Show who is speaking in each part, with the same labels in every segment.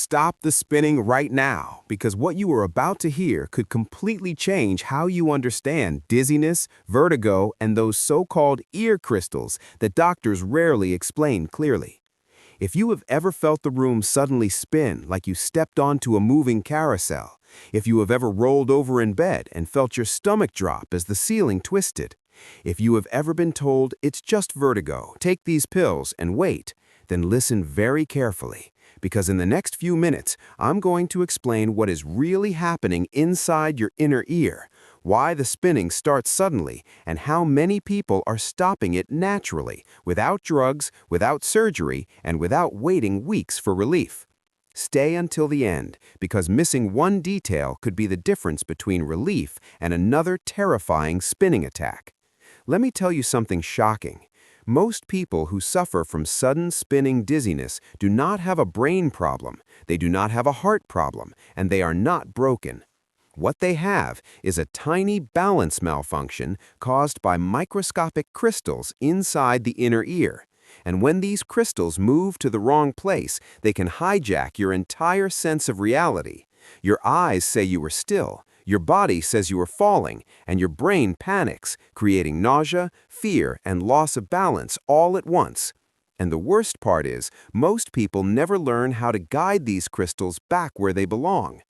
Speaker 1: Stop the spinning right now, because what you are about to hear could completely change how you understand dizziness, vertigo, and those so-called ear crystals that doctors rarely explain clearly. If you have ever felt the room suddenly spin like you stepped onto a moving carousel, if you have ever rolled over in bed and felt your stomach drop as the ceiling twisted, if you have ever been told it's just vertigo, take these pills and wait, then listen very carefully, because in the next few minutes, I'm going to explain what is really happening inside your inner ear, why the spinning starts suddenly, and how many people are stopping it naturally, without drugs, without surgery, and without waiting weeks for relief. Stay until the end, because missing one detail could be the difference between relief and another terrifying spinning attack. Let me tell you something shocking. Most people who suffer from sudden spinning dizziness do not have a brain problem, they do not have a heart problem, and they are not broken. What they have is a tiny balance malfunction caused by microscopic crystals inside the inner ear. And when these crystals move to the wrong place, they can hijack your entire sense of reality. Your eyes say you are still, your body says you are falling, and your brain panics, creating nausea, fear, and loss of balance all at once. And the worst part is, most people never learn how to guide these crystals back where they belong.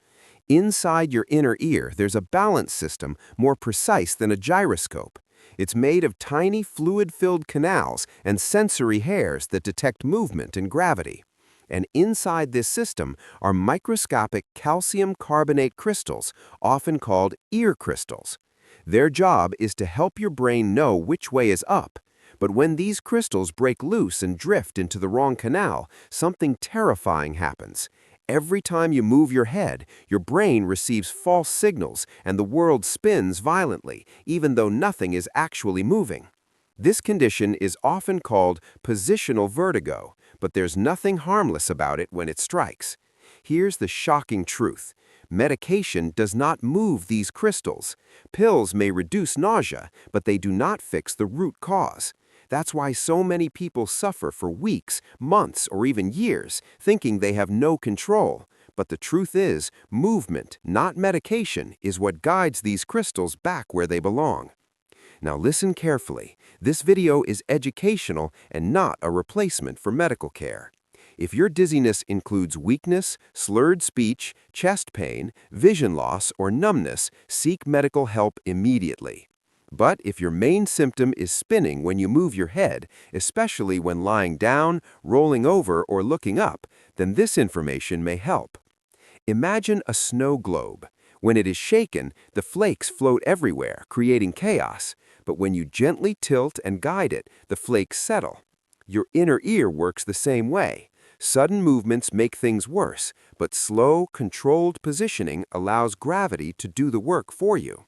Speaker 1: Inside your inner ear, there's a balance system more precise than a gyroscope. It's made of tiny fluid-filled canals and sensory hairs that detect movement and gravity. And inside this system are microscopic calcium carbonate crystals, often called ear crystals. Their job is to help your brain know which way is up. But when these crystals break loose and drift into the wrong canal, something terrifying happens. Every time you move your head, your brain receives false signals and the world spins violently, even though nothing is actually moving. This condition is often called positional vertigo, but there's nothing harmless about it when it strikes. Here's the shocking truth. Medication does not move these crystals. Pills may reduce nausea, but they do not fix the root cause. That's why so many people suffer for weeks, months, or even years, thinking they have no control. But the truth is, movement, not medication, is what guides these crystals back where they belong. Now listen carefully. This video is educational and not a replacement for medical care. If your dizziness includes weakness, slurred speech, chest pain, vision loss, or numbness, seek medical help immediately. But if your main symptom is spinning when you move your head, especially when lying down, rolling over, or looking up, then this information may help. Imagine a snow globe. When it is shaken, the flakes float everywhere, creating chaos. But when you gently tilt and guide it, the flakes settle. Your inner ear works the same way. Sudden movements make things worse, but slow, controlled positioning allows gravity to do the work for you.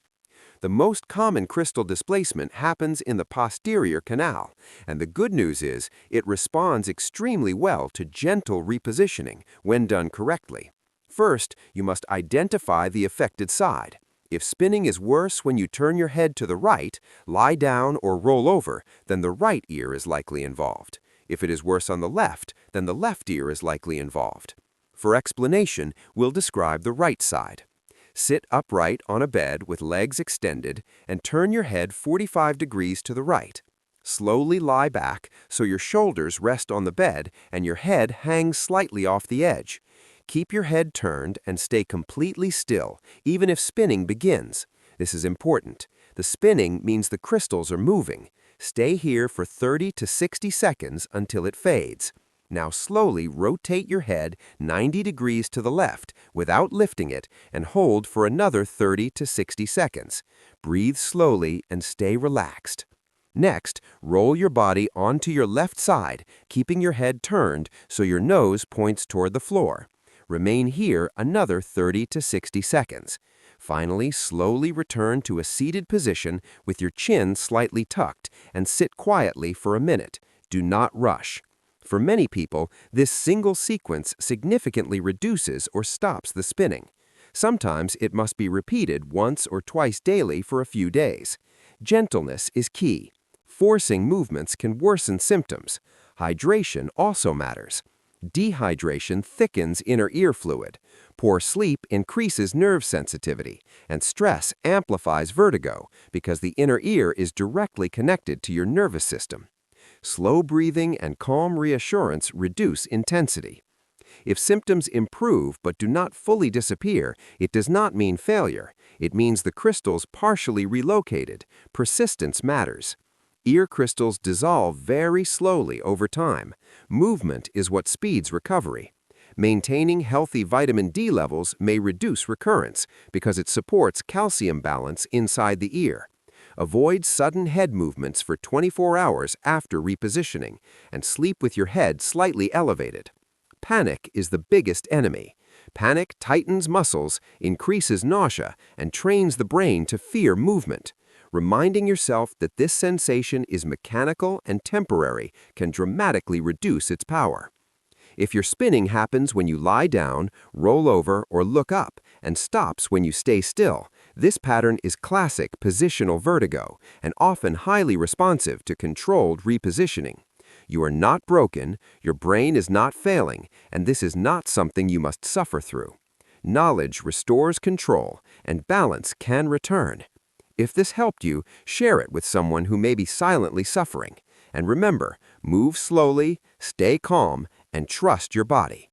Speaker 1: The most common crystal displacement happens in the posterior canal, and the good news is it responds extremely well to gentle repositioning when done correctly. First, you must identify the affected side. If spinning is worse when you turn your head to the right, lie down, or roll over, then the right ear is likely involved. If it is worse on the left, then the left ear is likely involved. For explanation, we'll describe the right side. Sit upright on a bed with legs extended and turn your head 45 degrees to the right. Slowly lie back so your shoulders rest on the bed and your head hangs slightly off the edge. Keep your head turned and stay completely still, even if spinning begins. This is important. The spinning means the crystals are moving. Stay here for 30 to 60 seconds until it fades. Now slowly rotate your head 90 degrees to the left without lifting it and hold for another 30 to 60 seconds. Breathe slowly and stay relaxed. Next, roll your body onto your left side, keeping your head turned so your nose points toward the floor. Remain here another 30 to 60 seconds. Finally, slowly return to a seated position with your chin slightly tucked and sit quietly for a minute. Do not rush. For many people, this single sequence significantly reduces or stops the spinning. Sometimes it must be repeated once or twice daily for a few days. Gentleness is key. Forcing movements can worsen symptoms. Hydration also matters.
Speaker 2: Dehydration thickens inner ear fluid. Poor sleep increases nerve sensitivity, and stress amplifies vertigo because the inner ear is directly connected to your nervous system. Slow breathing and calm reassurance reduce intensity. If symptoms improve but do not fully disappear, it does not mean failure. It means the crystals partially relocated. Persistence matters. Ear crystals dissolve very slowly over time. Movement is what speeds recovery. Maintaining healthy vitamin D levels may reduce recurrence because it supports calcium balance inside the ear. Avoid sudden head movements for 24 hours after repositioning, and sleep with your head slightly elevated. Panic is the biggest enemy. Panic tightens muscles, increases nausea, and trains the brain to fear movement. Reminding yourself that this sensation is mechanical and temporary can dramatically reduce its power. If your spinning happens when you lie down, roll over, or look up, and stops when you stay still, this pattern is classic positional vertigo and often highly responsive to controlled repositioning. You are not broken, your brain is not failing, and this is not something you must suffer through. Knowledge restores control, and balance can return. If this helped you, share it with someone who may be silently suffering. And remember, move slowly, stay calm, and trust your body.